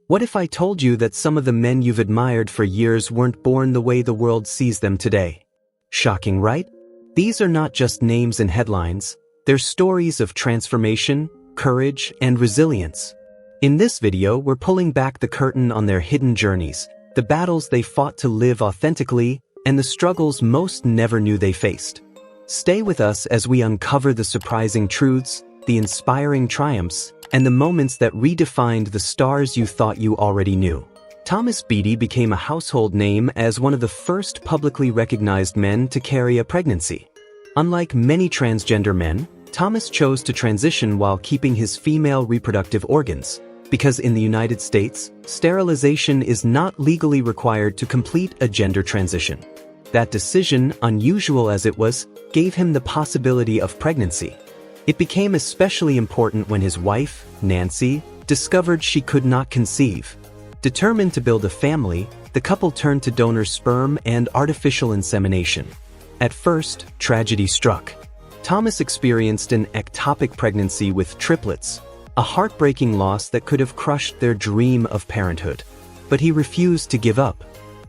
What if I told you that some of the men you've admired for years weren't born the way the world sees them today? Shocking, right? These are not just names and headlines, they're stories of transformation, courage, and resilience. In this video, we're pulling back the curtain on their hidden journeys, the battles they fought to live authentically, and the struggles most never knew they faced. Stay with us as we uncover the surprising truths, the inspiring triumphs, and the moments that redefined the stars you thought you already knew. Thomas Beattie became a household name as one of the first publicly recognized men to carry a pregnancy. Unlike many transgender men, Thomas chose to transition while keeping his female reproductive organs, because in the United States, sterilization is not legally required to complete a gender transition. That decision, unusual as it was, gave him the possibility of pregnancy. It became especially important when his wife, Nancy, discovered she could not conceive. Determined to build a family, the couple turned to donor sperm and artificial insemination. At first, tragedy struck. Thomas experienced an ectopic pregnancy with triplets, a heartbreaking loss that could have crushed their dream of parenthood. But he refused to give up.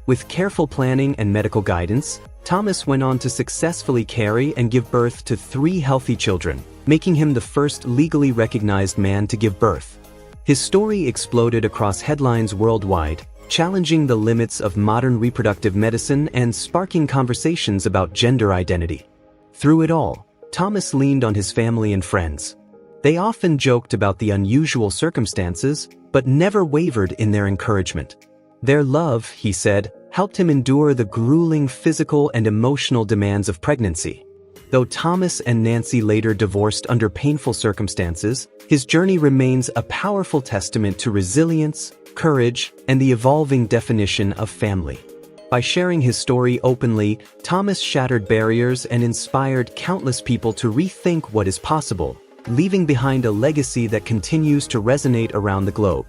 With careful planning and medical guidance, Thomas went on to successfully carry and give birth to 3 healthy children, making him the first legally recognized man to give birth. His story exploded across headlines worldwide, challenging the limits of modern reproductive medicine and sparking conversations about gender identity. Through it all, Thomas leaned on his family and friends. They often joked about the unusual circumstances, but never wavered in their encouragement. Their love, he said, helped him endure the grueling physical and emotional demands of pregnancy. Though Thomas and Nancy later divorced under painful circumstances, his journey remains a powerful testament to resilience, courage, and the evolving definition of family. By sharing his story openly, Thomas shattered barriers and inspired countless people to rethink what is possible, leaving behind a legacy that continues to resonate around the globe.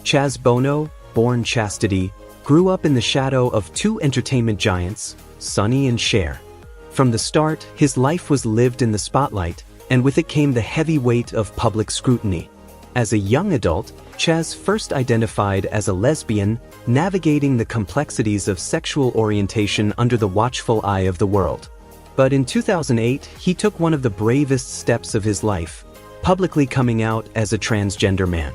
Chaz Bono, born Chastity, grew up in the shadow of 2 entertainment giants, Sonny and Cher. From the start, his life was lived in the spotlight, and with it came the heavy weight of public scrutiny. As a young adult, Chaz first identified as a lesbian, navigating the complexities of sexual orientation under the watchful eye of the world. But in 2008, he took one of the bravest steps of his life, publicly coming out as a transgender man.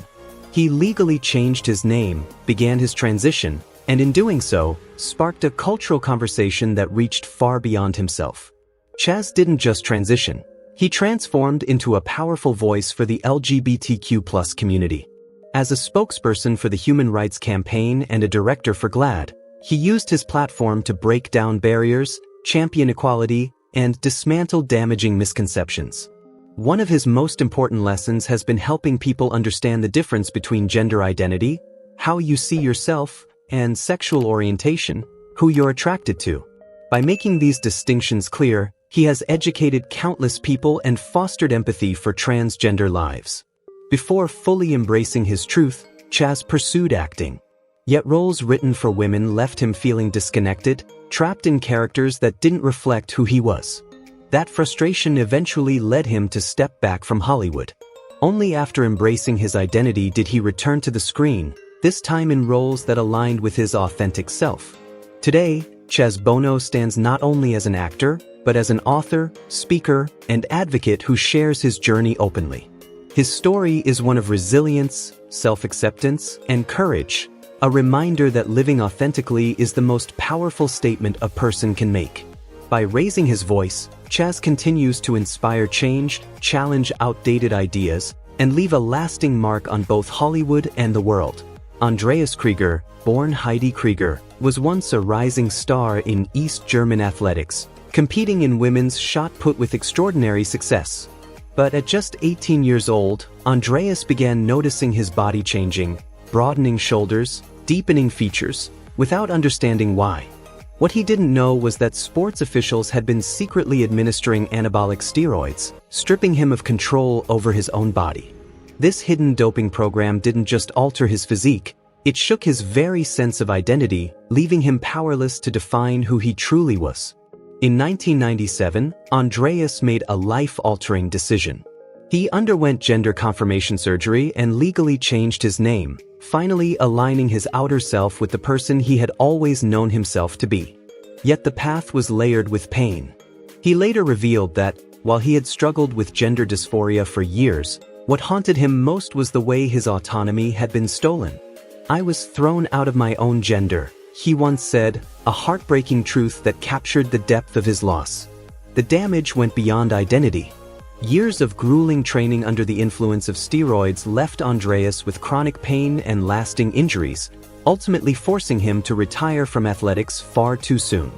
He legally changed his name, began his transition, and in doing so, sparked a cultural conversation that reached far beyond himself. Chaz didn't just transition. He transformed into a powerful voice for the LGBTQ+ community. As a spokesperson for the Human Rights Campaign and a director for GLAAD, he used his platform to break down barriers, champion equality, and dismantle damaging misconceptions. One of his most important lessons has been helping people understand the difference between gender identity, how you see yourself, and sexual orientation, who you're attracted to. By making these distinctions clear, he has educated countless people and fostered empathy for transgender lives. Before fully embracing his truth, Chaz pursued acting. Yet roles written for women left him feeling disconnected, trapped in characters that didn't reflect who he was. That frustration eventually led him to step back from Hollywood. Only after embracing his identity did he return to the screen, this time in roles that aligned with his authentic self. Today, Chaz Bono stands not only as an actor, but as an author, speaker, and advocate who shares his journey openly. His story is one of resilience, self-acceptance, and courage, a reminder that living authentically is the most powerful statement a person can make. By raising his voice, Chaz continues to inspire change, challenge outdated ideas, and leave a lasting mark on both Hollywood and the world. Andreas Krieger, born Heidi Krieger, was once a rising star in East German athletics, competing in women's shot put with extraordinary success. But at just 18 years old, Andreas began noticing his body changing, broadening shoulders, deepening features, without understanding why. What he didn't know was that sports officials had been secretly administering anabolic steroids, stripping him of control over his own body. This hidden doping program didn't just alter his physique, it shook his very sense of identity, leaving him powerless to define who he truly was. In 1997, Andreas made a life-altering decision. He underwent gender confirmation surgery and legally changed his name, finally aligning his outer self with the person he had always known himself to be. Yet the path was layered with pain. He later revealed that, while he had struggled with gender dysphoria for years, what haunted him most was the way his autonomy had been stolen. "I was thrown out of my own gender," he once said, a heartbreaking truth that captured the depth of his loss. The damage went beyond identity. Years of grueling training under the influence of steroids left Andreas with chronic pain and lasting injuries, ultimately forcing him to retire from athletics far too soon.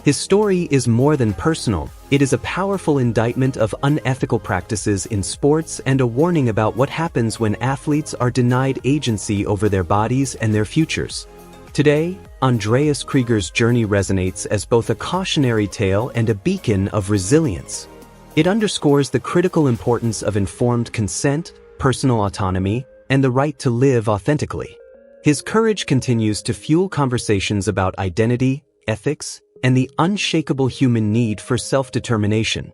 His story is more than personal. It is a powerful indictment of unethical practices in sports and a warning about what happens when athletes are denied agency over their bodies and their futures. Today, Andreas Krieger's journey resonates as both a cautionary tale and a beacon of resilience. It underscores the critical importance of informed consent, personal autonomy, and the right to live authentically. His courage continues to fuel conversations about identity, ethics, and the unshakable human need for self-determination.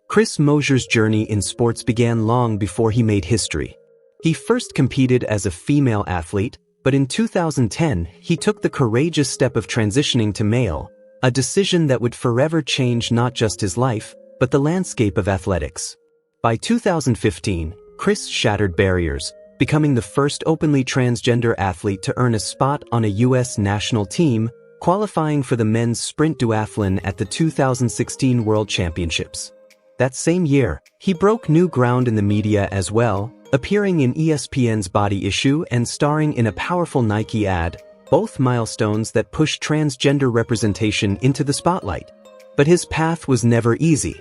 Chris Mosier's journey in sports began long before he made history. He first competed as a female athlete, but in 2010, he took the courageous step of transitioning to male, a decision that would forever change not just his life, but the landscape of athletics. By 2015, Chris shattered barriers, becoming the first openly transgender athlete to earn a spot on a U.S. national team, qualifying for the men's sprint duathlon at the 2016 World Championships. That same year, he broke new ground in the media as well, appearing in ESPN's Body Issue and starring in a powerful Nike ad, both milestones that pushed transgender representation into the spotlight. But his path was never easy.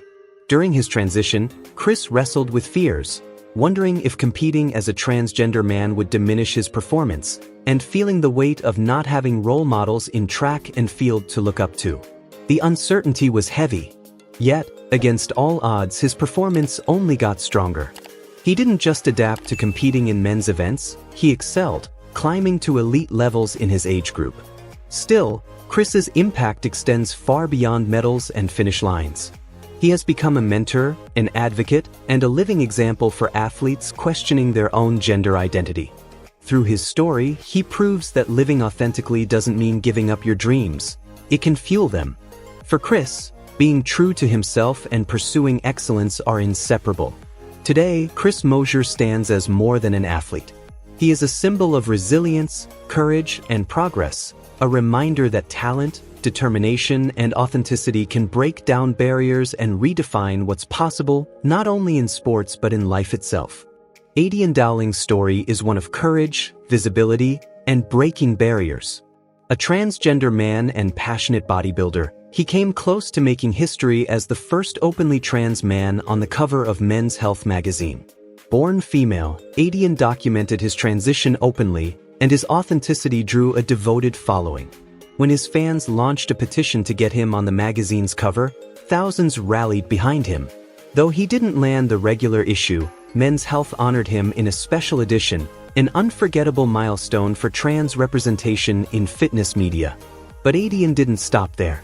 During his transition, Chris wrestled with fears, wondering if competing as a transgender man would diminish his performance, and feeling the weight of not having role models in track and field to look up to. The uncertainty was heavy. Yet, against all odds, his performance only got stronger. He didn't just adapt to competing in men's events, he excelled, climbing to elite levels in his age group. Still, Chris's impact extends far beyond medals and finish lines. He has become a mentor, an advocate, and a living example for athletes questioning their own gender identity. Through his story, he proves that living authentically doesn't mean giving up your dreams. It can fuel them. For Chris, being true to himself and pursuing excellence are inseparable. Today, Chris Mosier stands as more than an athlete. He is a symbol of resilience, courage, and progress, a reminder that talent, determination, and authenticity can break down barriers and redefine what's possible, not only in sports but in life itself. Adian Dowling's story is one of courage, visibility, and breaking barriers. A transgender man and passionate bodybuilder, he came close to making history as the first openly trans man on the cover of Men's Health magazine. Born female, Adian documented his transition openly, and his authenticity drew a devoted following. When his fans launched a petition to get him on the magazine's cover, thousands rallied behind him. Though he didn't land the regular issue, Men's Health honored him in a special edition, an unforgettable milestone for trans representation in fitness media. But Adian didn't stop there.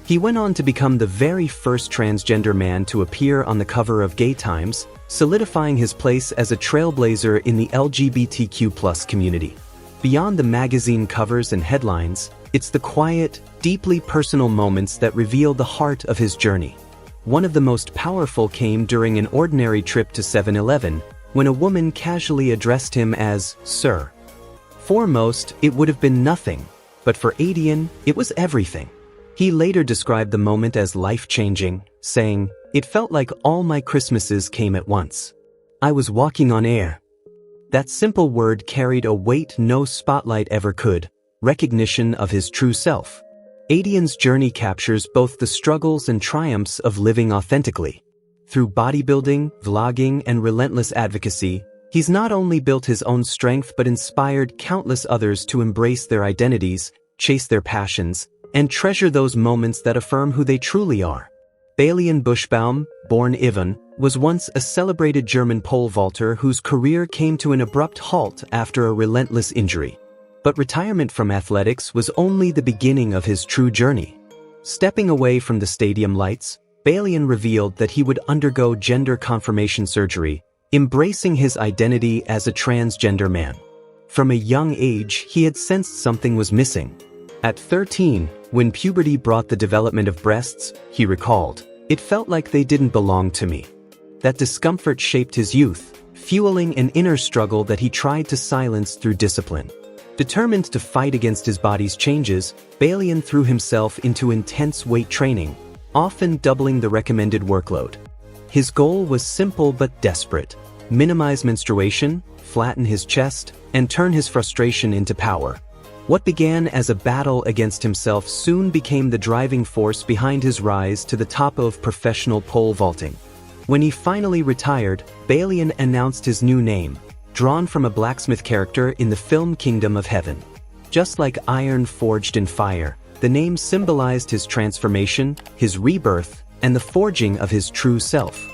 He went on to become the very first transgender man to appear on the cover of Gay Times, solidifying his place as a trailblazer in the LGBTQ+ community. Beyond the magazine covers and headlines, it's the quiet, deeply personal moments that reveal the heart of his journey. One of the most powerful came during an ordinary trip to 7-Eleven, when a woman casually addressed him as "Sir." For most, it would have been nothing, but for Adian, it was everything. He later described the moment as life-changing, saying, "It felt like all my Christmases came at once. I was walking on air." That simple word carried a weight no spotlight ever could, recognition of his true self. Adian's journey captures both the struggles and triumphs of living authentically. Through bodybuilding, vlogging, and relentless advocacy, he's not only built his own strength but inspired countless others to embrace their identities, chase their passions, and treasure those moments that affirm who they truly are. Balian Buschbaum, born Ivan, was once a celebrated German pole vaulter whose career came to an abrupt halt after a relentless injury. But retirement from athletics was only the beginning of his true journey. Stepping away from the stadium lights, Balian revealed that he would undergo gender confirmation surgery, embracing his identity as a transgender man. From a young age, he had sensed something was missing. At 13, when puberty brought the development of breasts, he recalled, "It felt like they didn't belong to me." That discomfort shaped his youth, fueling an inner struggle that he tried to silence through discipline. Determined to fight against his body's changes, Balian threw himself into intense weight training, often doubling the recommended workload. His goal was simple but desperate: minimize menstruation, flatten his chest, and turn his frustration into power. What began as a battle against himself soon became the driving force behind his rise to the top of professional pole vaulting. When he finally retired, Balian announced his new name, drawn from a blacksmith character in the film Kingdom of Heaven. Just like iron forged in fire, the name symbolized his transformation, his rebirth, and the forging of his true self.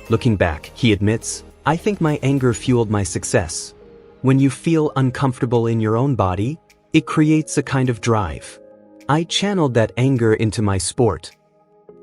Looking back, he admits, "I think my anger fueled my success." When you feel uncomfortable in your own body, it creates a kind of drive. I channeled that anger into my sport.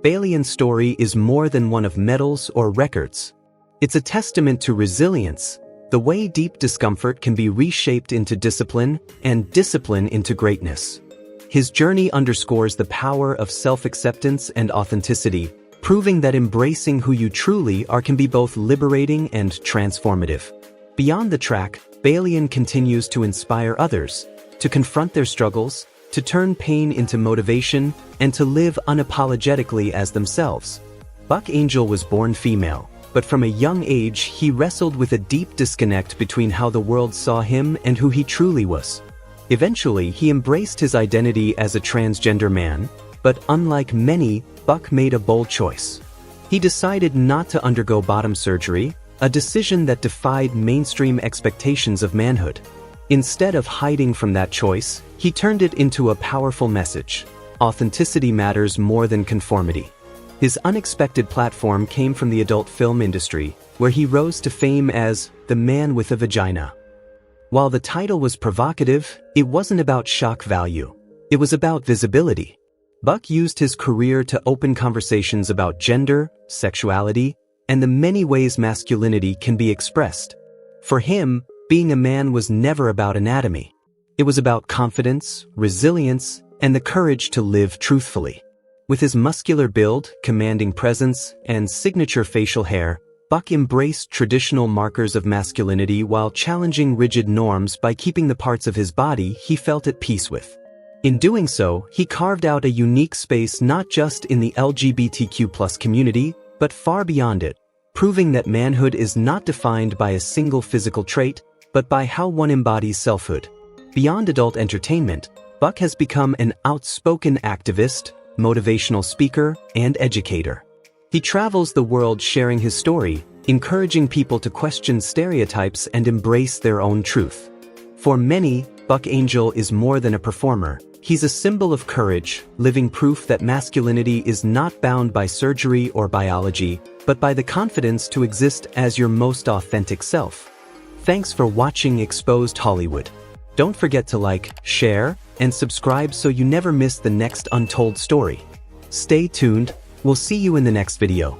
Balian's story is more than one of medals or records. It's a testament to resilience, the way deep discomfort can be reshaped into discipline, and discipline into greatness. His journey underscores the power of self-acceptance and authenticity, proving that embracing who you truly are can be both liberating and transformative. Beyond the track, Balian continues to inspire others, to confront their struggles, to turn pain into motivation, and to live unapologetically as themselves. Buck Angel was born female, but from a young age he wrestled with a deep disconnect between how the world saw him and who he truly was. Eventually, he embraced his identity as a transgender man, but unlike many, Buck made a bold choice. He decided not to undergo bottom surgery, a decision that defied mainstream expectations of manhood. Instead of hiding from that choice, he turned it into a powerful message: authenticity matters more than conformity. His unexpected platform came from the adult film industry, where he rose to fame as the man with a vagina. While the title was provocative, it wasn't about shock value. It was about visibility. Buck used his career to open conversations about gender, sexuality, and the many ways masculinity can be expressed. For him, being a man was never about anatomy. It was about confidence, resilience, and the courage to live truthfully. With his muscular build, commanding presence, and signature facial hair, Buck embraced traditional markers of masculinity while challenging rigid norms by keeping the parts of his body he felt at peace with. In doing so, he carved out a unique space not just in the LGBTQ+ community, but far beyond it, proving that manhood is not defined by a single physical trait, but by how one embodies selfhood. Beyond adult entertainment, Buck has become an outspoken activist, motivational speaker, and educator. He travels the world sharing his story, encouraging people to question stereotypes and embrace their own truth. For many, Buck Angel is more than a performer. He's a symbol of courage, living proof that masculinity is not bound by surgery or biology, but by the confidence to exist as your most authentic self. Thanks for watching Exposed Hollywood. Don't forget to like, share, and subscribe so you never miss the next untold story. Stay tuned, we'll see you in the next video.